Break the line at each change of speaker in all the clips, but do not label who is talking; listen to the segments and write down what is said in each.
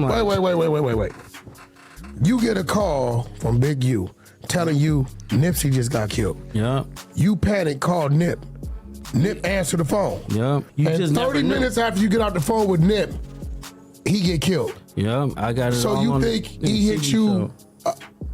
like... Wait. You get a call from Big U telling you Nipsey just got killed.
Yeah.
You panic, call Nip. Nip answer the phone.
Yeah.
And 30 minutes after you get off the phone with Nip, he get killed.
Yeah, I got it.
So you think he hit you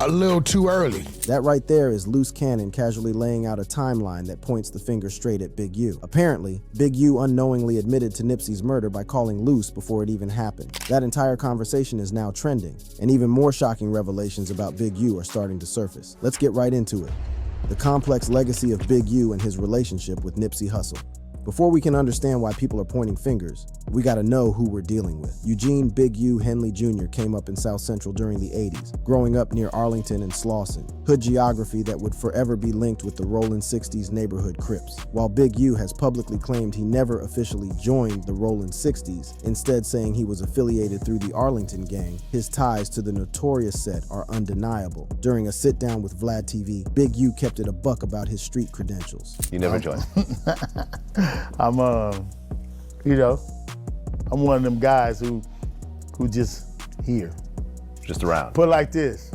a little too early?
That right there is Loose Cannon casually laying out a timeline that points the finger straight at Big U. Apparently, Big U unknowingly admitted to Nipsey's murder by calling Loose before it even happened. That entire conversation is now trending, and even more shocking revelations about Big U are starting to surface. Let's get right into it. The complex legacy of Big U and his relationship with Nipsey Hussle. Before we can understand why people are pointing fingers, we gotta know who we're dealing with. Eugene Big U Henley Jr. came up in South Central during the 80s, growing up near Arlington and Slauson, hood geography that would forever be linked with the Rollin' 60s neighborhood Crips. While Big U has publicly claimed he never officially joined the Rollin' 60s, instead saying he was affiliated through the Arlington gang, his ties to the Notorious set are undeniable. During a sit-down with Vlad TV, Big U kept it a buck about his street credentials.
You never joined.
I'm one of them guys who just here.
Just around.
Put it like this,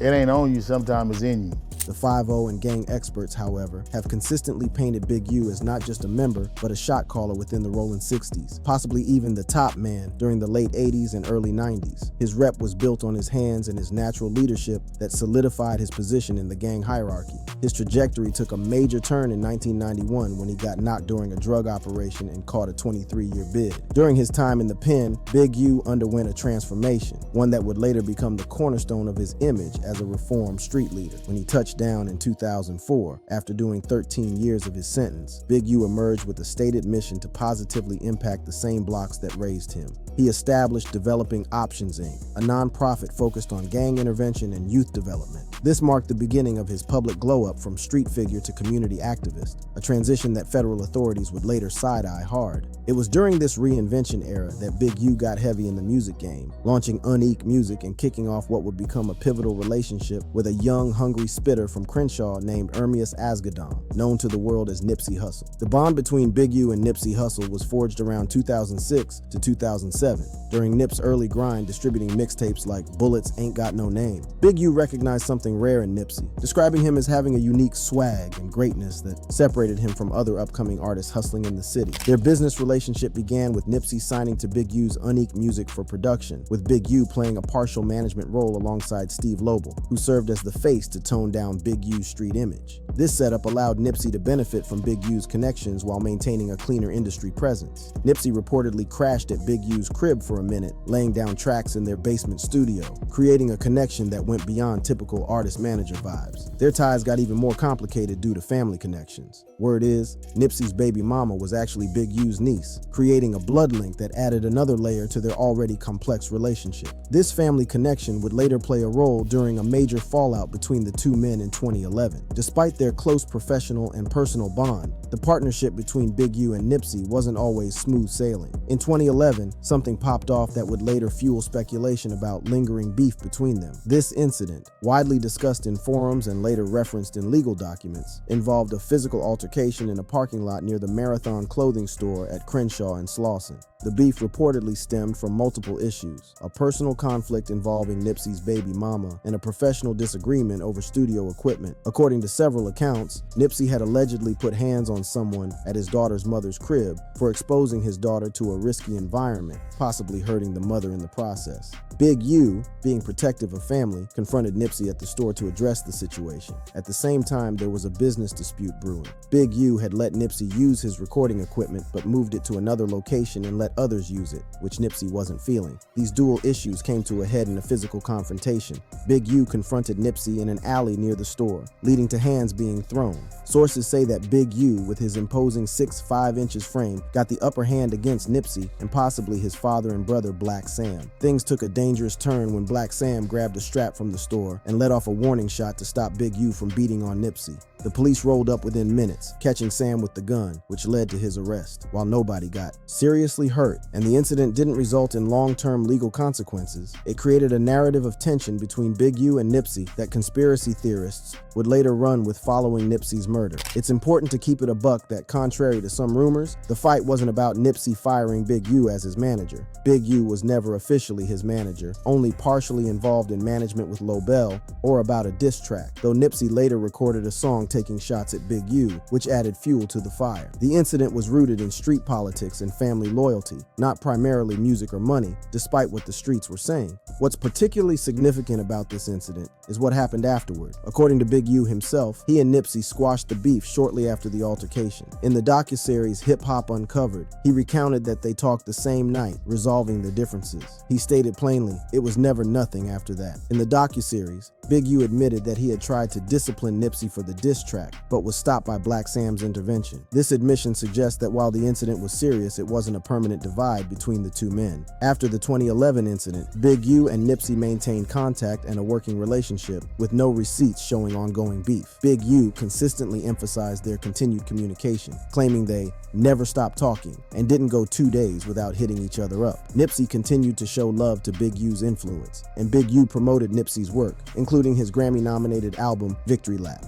it ain't on you, sometimes it's in you.
The 5-0 and gang experts, however, have consistently painted Big U as not just a member, but a shot caller within the Rollin' 60s, possibly even the top man during the late 80s and early 90s. His rep was built on his hands and his natural leadership that solidified his position in the gang hierarchy. His trajectory took a major turn in 1991 when he got knocked during a drug operation and caught a 23-year bid. During his time in the pen, Big U underwent a transformation, one that would later become the cornerstone of his image as a reformed street leader. When he touched down in 2004, after doing 13 years of his sentence, Big U emerged with a stated mission to positively impact the same blocks that raised him. He established Developing Options, Inc., a nonprofit focused on gang intervention and youth development. This marked the beginning of his public glow-up from street figure to community activist, a transition that federal authorities would later side-eye hard. It was during this reinvention era that Big U got heavy in the music game, launching Unique Music and kicking off what would become a pivotal relationship with a young, hungry spitter from Crenshaw named Ermias Asghedom, known to the world as Nipsey Hussle. The bond between Big U and Nipsey Hussle was forged around 2006 to 2007, during Nip's early grind distributing mixtapes like Bullets Ain't Got No Name. Big U recognized something rare in Nipsey, describing him as having a unique swag and greatness that separated him from other upcoming artists hustling in the city. Their business relationship began with Nipsey signing to Big U's Unique Music for production, with Big U playing a partial management role alongside Steve Lobel, who served as the face to tone down Big U's street image. This setup allowed Nipsey to benefit from Big U's connections while maintaining a cleaner industry presence. Nipsey reportedly crashed at Big U's crib for a minute, laying down tracks in their basement studio, creating a connection that went beyond typical artist-manager vibes. Their ties got even more complicated due to family connections. Word is, Nipsey's baby mama was actually Big U's niece, creating a blood link that added another layer to their already complex relationship. This family connection would later play a role during a major fallout between the two men in 2011. Despite their close professional and personal bond, the partnership between Big U and Nipsey wasn't always smooth sailing. In 2011, something popped off that would later fuel speculation about lingering beef between them. This incident, widely discussed in forums and later referenced in legal documents, involved a physical altercation in a parking lot near the Marathon clothing store at Crenshaw and Slauson. The beef reportedly stemmed from multiple issues: a personal conflict involving Nipsey's baby mama and a professional disagreement over studio equipment. According to several accounts, Nipsey had allegedly put hands on someone at his daughter's mother's crib for exposing his daughter to a risky environment, possibly hurting the mother in the process. Big U, being protective of family, confronted Nipsey at the store to address the situation. At the same time, there was a business dispute brewing. Big U had let Nipsey use his recording equipment but moved it to another location and let others use it, which Nipsey wasn't feeling. These dual issues came to a head in a physical confrontation. Big U confronted Nipsey in an alley near the store, leading to hands being thrown. Sources say that Big U, with his imposing 6'5" frame, got the upper hand against Nipsey and possibly his father and brother Black Sam. Things took a dangerous turn when Black Sam grabbed a strap from the store and let off a warning shot to stop Big U from beating on Nipsey. The police rolled up within minutes, catching Sam with the gun, which led to his arrest, while nobody got seriously hurt, and the incident didn't result in long-term legal consequences. It created a narrative of tension between Big U and Nipsey that conspiracy theorists would later run with following Nipsey's murder. It's important to keep it a buck that, contrary to some rumors, the fight wasn't about Nipsey firing Big U as his manager. Big U was never officially his manager, only partially involved in management with Lobel or about a diss track, though Nipsey later recorded a song taking shots at Big U, which added fuel to the fire. The incident was rooted in street politics and family loyalty, not primarily music or money, despite what the streets were saying. What's particularly significant about this incident is what happened afterward. According to Big U himself, he and Nipsey squashed the beef shortly after the altercation. In the docuseries Hip Hop Uncovered, he recounted that they talked the same night, resolving the differences. He stated plainly, it was never nothing after that. In the docuseries, Big U admitted that he had tried to discipline Nipsey for the diss track, but was stopped by Black Sam's intervention. This admission suggests that while the incident was serious, it wasn't a permanent divide between the two men. After the 2011 incident, Big U and Nipsey maintained contact and a working relationship, with no receipts showing ongoing beef. Big U consistently emphasized their continued communication, claiming they never stopped talking and didn't go 2 days without hitting each other up. Nipsey continued to show love to Big U's influence, and Big U promoted Nipsey's work, including his Grammy-nominated album Victory Lap.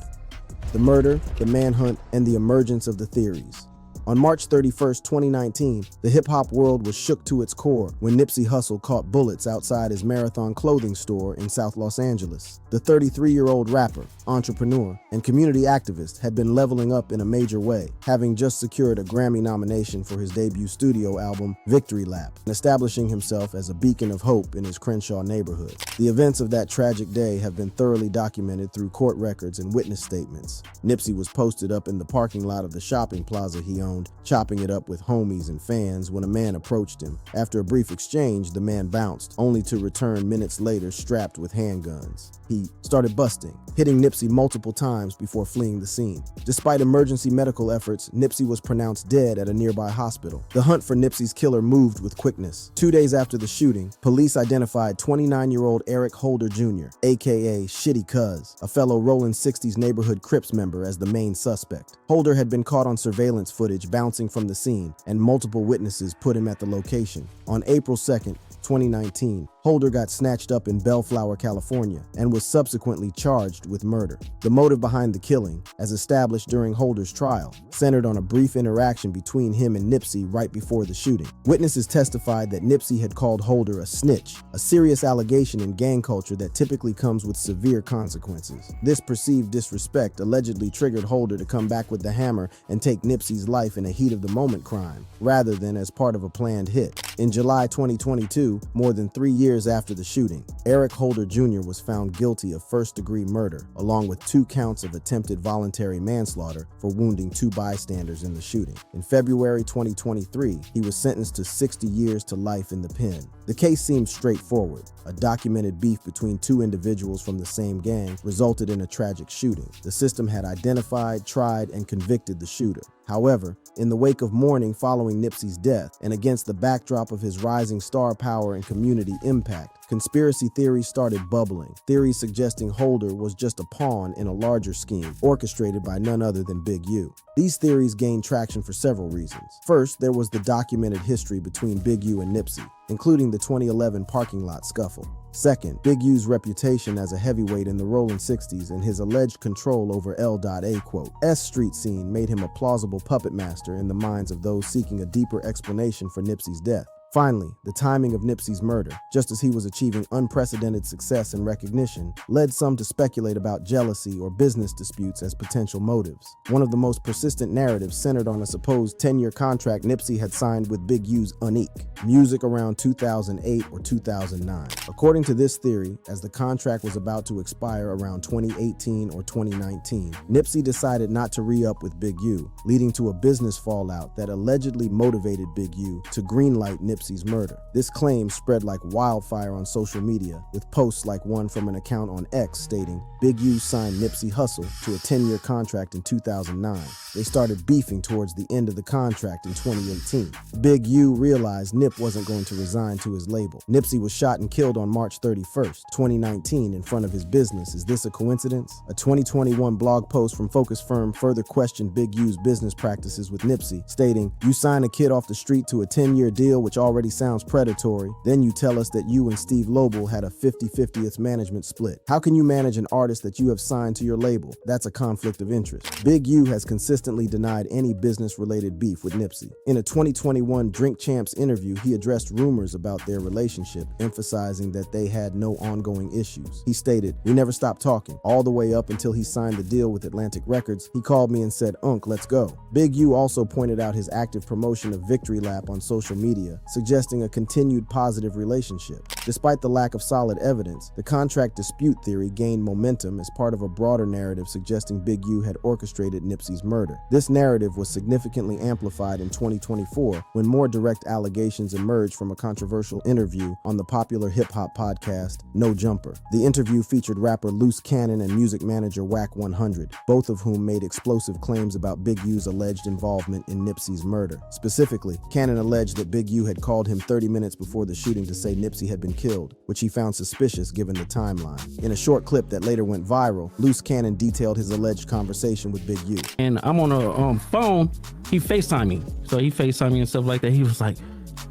The murder, the manhunt, and the emergence of the theories. On March 31st, 2019, the hip-hop world was shook to its core when Nipsey Hussle caught bullets outside his Marathon clothing store in South Los Angeles. The 33-year-old rapper, entrepreneur, and community activist had been leveling up in a major way, having just secured a Grammy nomination for his debut studio album, Victory Lap, and establishing himself as a beacon of hope in his Crenshaw neighborhood. The events of that tragic day have been thoroughly documented through court records and witness statements. Nipsey was posted up in the parking lot of the shopping plaza he owned, chopping it up with homies and fans when a man approached him. After a brief exchange, the man bounced, only to return minutes later strapped with handguns. He started busting, hitting Nipsey multiple times before fleeing the scene. Despite emergency medical efforts, Nipsey was pronounced dead at a nearby hospital. The hunt for Nipsey's killer moved with quickness. 2 days after the shooting, police identified 29-year-old Eric Holder Jr., aka Shitty Cuz, a fellow Rolling 60s neighborhood Crips member, as the main suspect. Holder had been caught on surveillance footage bouncing from the scene, and multiple witnesses put him at the location. On April 2nd, 2019, Holder got snatched up in Bellflower, California, and was subsequently charged with murder. The motive behind the killing, as established during Holder's trial, centered on a brief interaction between him and Nipsey right before the shooting. Witnesses testified that Nipsey had called Holder a snitch, a serious allegation in gang culture that typically comes with severe consequences. This perceived disrespect allegedly triggered Holder to come back with the hammer and take Nipsey's life in a heat-of-the-moment crime, rather than as part of a planned hit. In July 2022, more than 3 years after the shooting, Eric Holder Jr. was found guilty of first-degree murder, along with 2 counts of attempted voluntary manslaughter for wounding 2 bystanders in the shooting. In February 2023, he was sentenced to 60 years to life in the pen. The case seemed straightforward. A documented beef between 2 individuals from the same gang resulted in a tragic shooting. The system had identified, tried, and convicted the shooter. However, in the wake of mourning following Nipsey's death, and against the backdrop of his rising star power and community impact, conspiracy theories started bubbling. Theories suggesting Holder was just a pawn in a larger scheme, orchestrated by none other than Big U. These theories gained traction for several reasons. First, there was the documented history between Big U and Nipsey, including the 2011 parking lot scuffle. Second, Big U's reputation as a heavyweight in the Rolling 60s and his alleged control over L.A. street scene made him a plausible puppet master in the minds of those seeking a deeper explanation for Nipsey's death. Finally, the timing of Nipsey's murder, just as he was achieving unprecedented success and recognition, led some to speculate about jealousy or business disputes as potential motives. One of the most persistent narratives centered on a supposed 10-year contract Nipsey had signed with Big U's Unique Music around 2008 or 2009. According to this theory, as the contract was about to expire around 2018 or 2019, Nipsey decided not to re-up with Big U, leading to a business fallout that allegedly motivated Big U to greenlight Nipsey's murder. This claim spread like wildfire on social media, with posts like one from an account on X stating, Big U signed Nipsey Hussle to a 10-year contract in 2009. They started beefing towards the end of the contract in 2018. Big U realized Nip wasn't going to resign to his label. Nipsey was shot and killed on March 31st, 2019 in front of his business. Is this a coincidence? A 2021 blog post from Focus Firm further questioned Big U's business practices with Nipsey, stating, you sign a kid off the street to a 10-year deal which already already sounds predatory. Then you tell us that you and Steve Lobel had a 50-50th management split. How can you manage an artist that you have signed to your label? That's a conflict of interest. Big U has consistently denied any business-related beef with Nipsey. In a 2021 Drink Champs interview, he addressed rumors about their relationship, emphasizing that they had no ongoing issues. He stated, "We never stopped talking, all the way up until he signed the deal with Atlantic Records. He called me and said, 'Unc, let's go.'" Big U also pointed out his active promotion of Victory Lap on social media, suggesting a continued positive relationship. Despite the lack of solid evidence, the contract dispute theory gained momentum as part of a broader narrative suggesting Big U had orchestrated Nipsey's murder. This narrative was significantly amplified in 2024 when more direct allegations emerged from a controversial interview on the popular hip-hop podcast No Jumper. The interview featured rapper Loose Cannon and music manager Wack 100, both of whom made explosive claims about Big U's alleged involvement in Nipsey's murder. Specifically, Cannon alleged that Big U had called him 30 minutes before the shooting to say Nipsey had been killed, which he found suspicious given the timeline. In a short clip that later went viral, Loose Cannon detailed his alleged conversation with Big U.
And I'm on a phone, he FaceTimed me. So he FaceTimed me and stuff like that. He was like,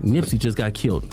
Nipsey just got killed.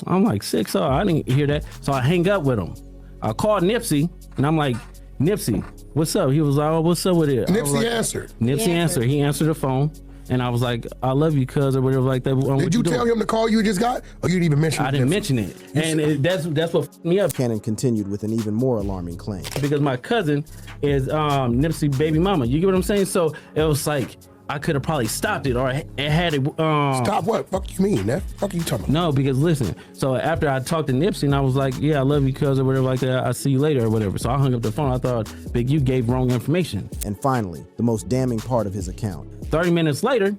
I'm like, sick, I didn't hear that. So I hang up with him. I called Nipsey and I'm like, Nipsey, what's up? He was like, oh, what's up with it?
Nipsey answered.
Nipsey answered. He answered the phone. And I was like, I love you, cuz, or whatever like that.
Did you tell him the call you just got? Or you didn't even mention it?
I didn't mention it. And that's what f***ed me up.
Cannon continued with an even more alarming claim.
Because my cousin is Nipsey baby mama. You get what I'm saying? So it was like, I could have probably stopped it or it had it.
Stop what? Fuck you mean? That fuck you talking about?
No, because listen, so after I talked to Nipsey and I was like, yeah, I love you, cuz, or whatever like that. I'll see you later or whatever. So I hung up the phone. I thought Big U gave wrong information.
And finally, the most damning part of his account.
30 minutes later,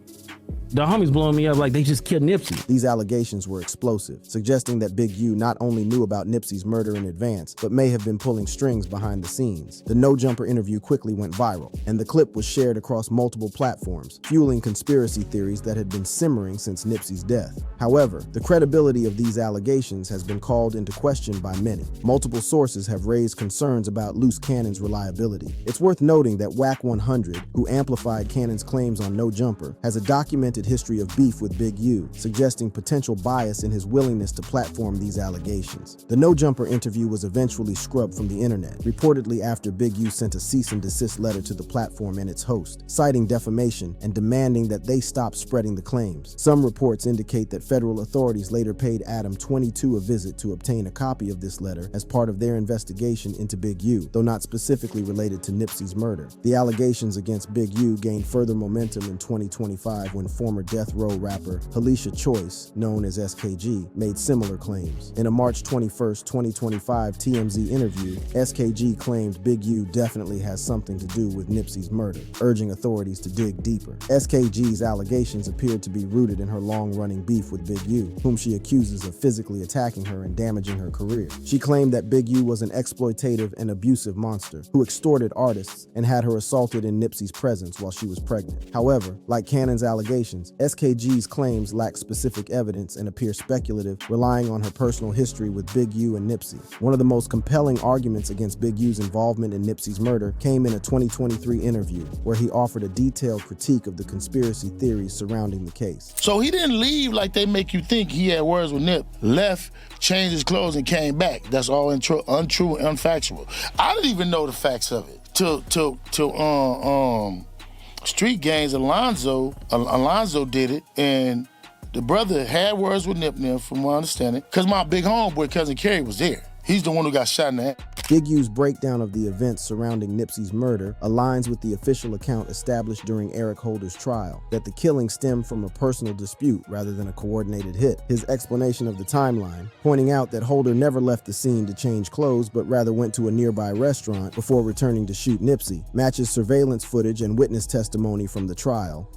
the homies blowing me up like they just killed Nipsey.
These allegations were explosive, suggesting that Big U not only knew about Nipsey's murder in advance, but may have been pulling strings behind the scenes. The No Jumper interview quickly went viral, and the clip was shared across multiple platforms, fueling conspiracy theories that had been simmering since Nipsey's death. However, the credibility of these allegations has been called into question by many. Multiple sources have raised concerns about Loose Cannon's reliability. It's worth noting that Wack 100, who amplified Cannon's claims on No Jumper, has a documented history of beef with Big U, suggesting potential bias in his willingness to platform these allegations. The No Jumper interview was eventually scrubbed from the internet, reportedly after Big U sent a cease and desist letter to the platform and its host, citing defamation and demanding that they stop spreading the claims. Some reports indicate that federal authorities later paid Adam 22 a visit to obtain a copy of this letter as part of their investigation into Big U, though not specifically related to Nipsey's murder. The allegations against Big U gained further momentum in 2025 when former Death Row rapper Alicia Choice, known as SKG, made similar claims. In a March 21st, 2025 TMZ interview, SKG claimed Big U definitely has something to do with Nipsey's murder, urging authorities to dig deeper. SKG's allegations appeared to be rooted in her long-running beef with Big U, whom she accuses of physically attacking her and damaging her career. She claimed that Big U was an exploitative and abusive monster who extorted artists and had her assaulted in Nipsey's presence while she was pregnant. However, like Cannon's allegations, SKG's claims lack specific evidence and appear speculative, relying on her personal history with Big U and Nipsey. One of the most compelling arguments against Big U's involvement in Nipsey's murder came in a 2023 interview, where he offered a detailed critique of the conspiracy theories surrounding the case.
So he didn't leave like they make you think. He had words with Nip, left, changed his clothes, and came back. That's all untrue and unfactual. I didn't even know the facts of it till Street Gangs. Alonzo did it, and the brother had words with Nip, from my understanding, because my big homeboy, Cousin Kerry, was there. He's the one who got shot in the head.
Big U's breakdown of the events surrounding Nipsey's murder aligns with the official account established during Eric Holder's trial, that the killing stemmed from a personal dispute rather than a coordinated hit. His explanation of the timeline, pointing out that Holder never left the scene to change clothes but rather went to a nearby restaurant before returning to shoot Nipsey, matches surveillance footage and witness testimony from the trial,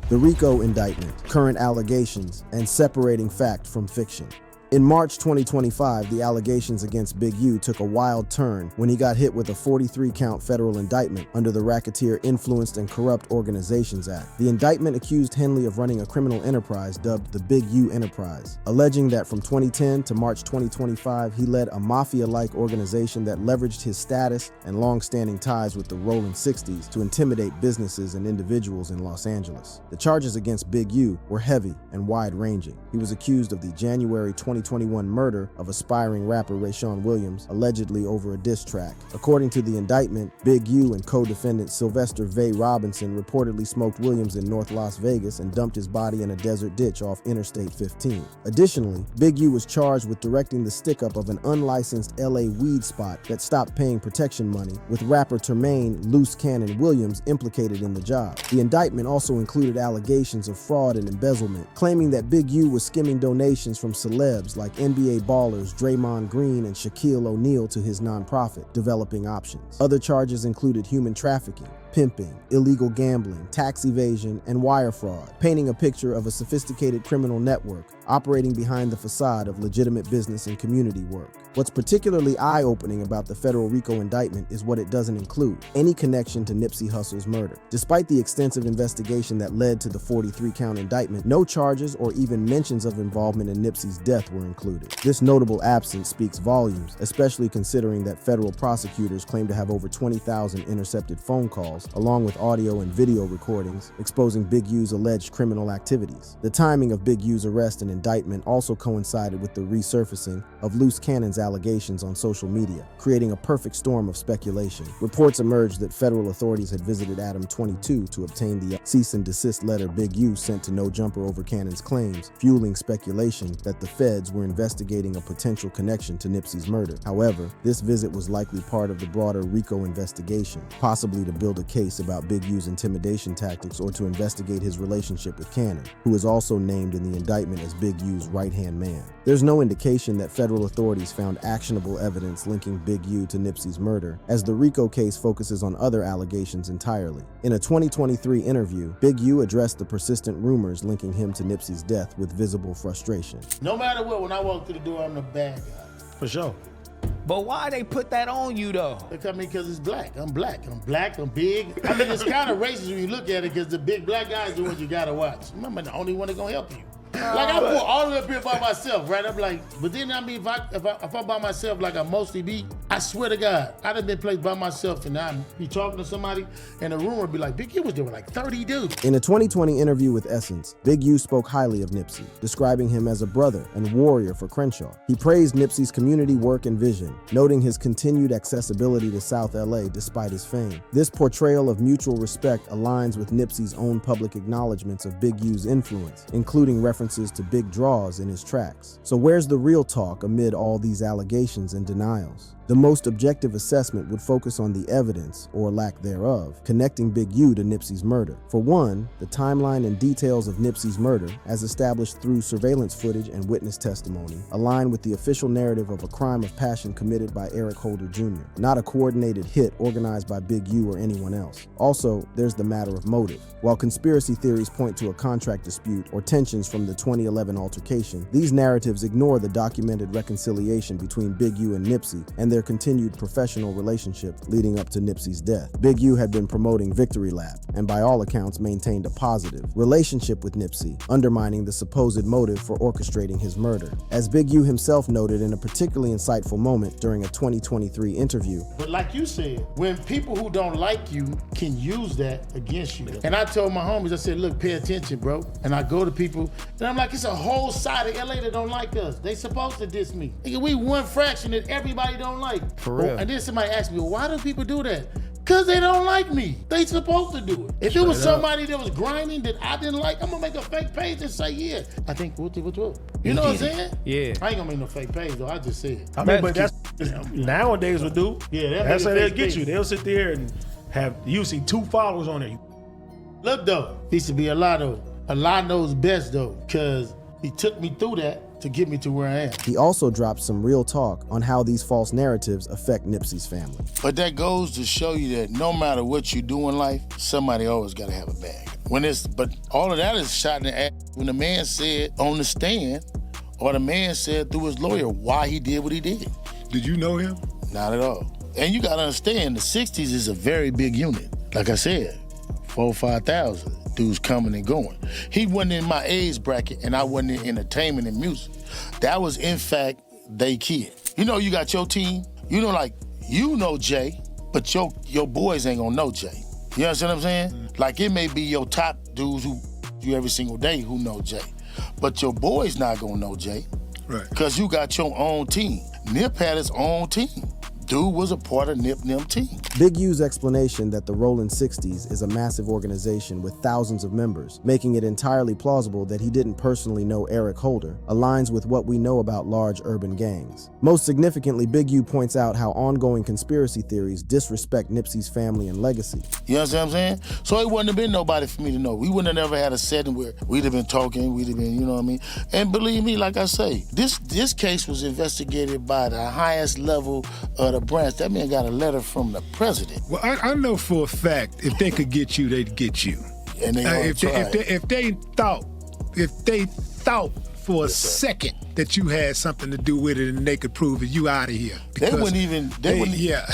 the RICO indictment, current allegations, and separating fact from fiction. In March 2025, the allegations against Big U took a wild turn when he got hit with a 43-count federal indictment under the Racketeer Influenced and Corrupt Organizations Act. The indictment accused Henley of running a criminal enterprise dubbed the Big U Enterprise, alleging that from 2010 to March 2025, he led a mafia-like organization that leveraged his status and long-standing ties with the Rolling 60s to intimidate businesses and individuals in Los Angeles. The charges against Big U were heavy and wide-ranging. He was accused of the January 2021 murder of aspiring rapper Rayshawn Williams, allegedly over a diss track. According to the indictment, Big U and co-defendant Sylvester Vay Robinson reportedly smoked Williams in North Las Vegas and dumped his body in a desert ditch off Interstate 15. Additionally, Big U was charged with directing the stick-up of an unlicensed LA weed spot that stopped paying protection money, with rapper Termaine Loose Cannon Williams implicated in the job. The indictment also included allegations of fraud and embezzlement, claiming that Big U was skimming donations from celebs like NBA ballers Draymond Green and Shaquille O'Neal to his nonprofit, Developing Options. Other charges included human trafficking, pimping, illegal gambling, tax evasion, and wire fraud, painting a picture of a sophisticated criminal network operating behind the facade of legitimate business and community work. What's particularly eye-opening about the federal RICO indictment is what it doesn't include: any connection to Nipsey Hussle's murder. Despite the extensive investigation that led to the 43-count indictment, no charges or even mentions of involvement in Nipsey's death were included. This notable absence speaks volumes, especially considering that federal prosecutors claim to have over 20,000 intercepted phone calls, along with audio and video recordings exposing Big U's alleged criminal activities. The timing of Big U's arrest and indictment also coincided with the resurfacing of Loose Cannon's allegations on social media, creating a perfect storm of speculation. Reports emerged that federal authorities had visited Adam 22 to obtain the cease and desist letter Big U sent to No Jumper over Cannon's claims, fueling speculation that the feds were investigating a potential connection to Nipsey's murder. However, this visit was likely part of the broader RICO investigation, possibly to build a case about Big U's intimidation tactics or to investigate his relationship with Cannon, who is also named in the indictment as Big U's right-hand man. There's no indication that federal authorities found actionable evidence linking Big U to Nipsey's murder, as the RICO case focuses on other allegations entirely. In a 2023 interview, Big U addressed the persistent rumors linking him to Nipsey's death with visible frustration.
No matter what, when I walk through the door, I'm the bad guy.
For sure.
But why they put that on you though?
Because it's black. I'm black. I'm big. I mean, it's kind of racist when you look at it, because the big black guys are the ones you gotta watch. I'm the only one that's gonna help you. Like, I pull all the way up here by myself, right? I'm like, but then I mean, if I'm by myself like I mostly be, I swear to God, I'd have been placed by myself and I'd be talking to somebody and the room would be like, Big U was there with like 30 dudes.
In a 2020 interview with Essence, Big U spoke highly of Nipsey, describing him as a brother and warrior for Crenshaw. He praised Nipsey's community work and vision, noting his continued accessibility to South LA despite his fame. This portrayal of mutual respect aligns with Nipsey's own public acknowledgments of Big U's influence, including references to big draws in his tracks. So where's the real talk amid all these allegations and denials? The most objective assessment would focus on the evidence, or lack thereof, connecting Big U to Nipsey's murder. For one, the timeline and details of Nipsey's murder, as established through surveillance footage and witness testimony, align with the official narrative of a crime of passion committed by Eric Holder Jr., not a coordinated hit organized by Big U or anyone else. Also, there's the matter of motive. While conspiracy theories point to a contract dispute or tensions from the 2011 altercation, these narratives ignore the documented reconciliation between Big U and Nipsey and their continued professional relationship leading up to Nipsey's death. Big U had been promoting Victory Lap and by all accounts maintained a positive relationship with Nipsey, undermining the supposed motive for orchestrating his murder. As Big U himself noted in a particularly insightful moment during a 2023 interview.
But like you said, when people who don't like you can use that against you. And I told my homies, I said, look, pay attention, bro. And I go to people and I'm like, it's a whole side of LA that don't like us. They supposed to diss me. We one fraction that everybody don't like.
For real.
And then somebody asked me, well, why do people do that? Because they don't like me. They supposed to do it. If it was somebody that was grinding that I didn't like, I'm gonna make a fake page and say, yeah, I think what. You know what I'm saying?
Yeah.
I ain't gonna make no fake page though, I just said.
I mean, but that's nowadays would do.
Yeah,
that's how they'll get you. They'll sit there and have, you see 2 followers on there.
Look though, needs to be a lot though. Allah knows best though, because he took me through that to get me to where I am.
He also dropped some real talk on how these false narratives affect Nipsey's family.
But that goes to show you that no matter what you do in life, somebody always gotta have a bag. But all of that is shot in the ass when the man said on the stand, or the man said through his lawyer why he did what he did.
Did you know him?
Not at all. And you gotta understand, the 60s is a very big unit. Like I said, 4,000 or 5,000 dudes coming and going. He wasn't in my age bracket, and I wasn't in entertainment and music. That was, in fact, they kid. You know, you got your team. You know, like, you know Jay, but your boys ain't gonna know Jay. You understand what I'm saying? Like, it may be your top dudes who you every single day who know Jay, but your boys not gonna know Jay.
Right.
Because you got your own team. Nip had his own team. Dude was a part of Nip team.
Big U's explanation that the Rollin' 60s is a massive organization with thousands of members, making it entirely plausible that he didn't personally know Eric Holder, aligns with what we know about large urban gangs. Most significantly, Big U points out how ongoing conspiracy theories disrespect Nipsey's family and legacy.
You understand what I'm saying? So it wouldn't have been nobody for me to know. We wouldn't have never had a setting where we'd have been talking, we'd have been, you know what I mean? And believe me, like I say, this case was investigated by the highest level of the branch. That man got a letter from the president.
Well, I know for a fact if they could get you, they'd get you.
And they
if they thought for a second that you had something to do with it and they could prove it, you out of here.
They wouldn't even.
Yeah.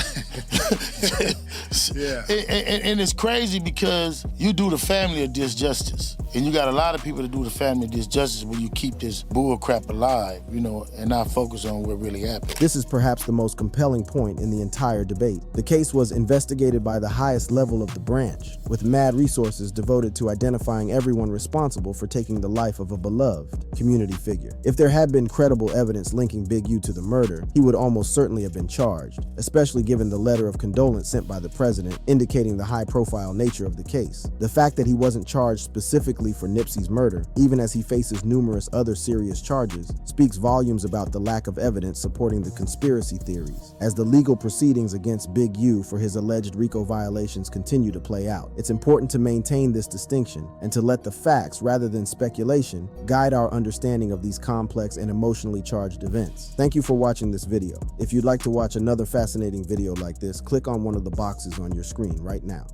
Yeah.
And it's crazy because you do the family a disjustice. And you got a lot of people that do the family a disjustice when you keep this bull crap alive, you know, and not focus on what really happened.
This is perhaps the most compelling point in the entire debate. The case was investigated by the highest level of the branch, with mad resources devoted to identifying everyone responsible for taking the life of a beloved community figure. If there had been credible evidence linking Big U to the murder, he would almost certainly have been charged, especially given the letter of condolence sent by the president indicating the high-profile nature of the case. The fact that he wasn't charged specifically for Nipsey's murder, even as he faces numerous other serious charges, speaks volumes about the lack of evidence supporting the conspiracy theories. As the legal proceedings against Big U for his alleged RICO violations continue to play out, it's important to maintain this distinction and to let the facts, rather than speculation, guide our understanding of these complex and emotionally charged events. Thank you for watching this video. If you'd like to watch another fascinating video like this, click on one of the boxes on your screen right now.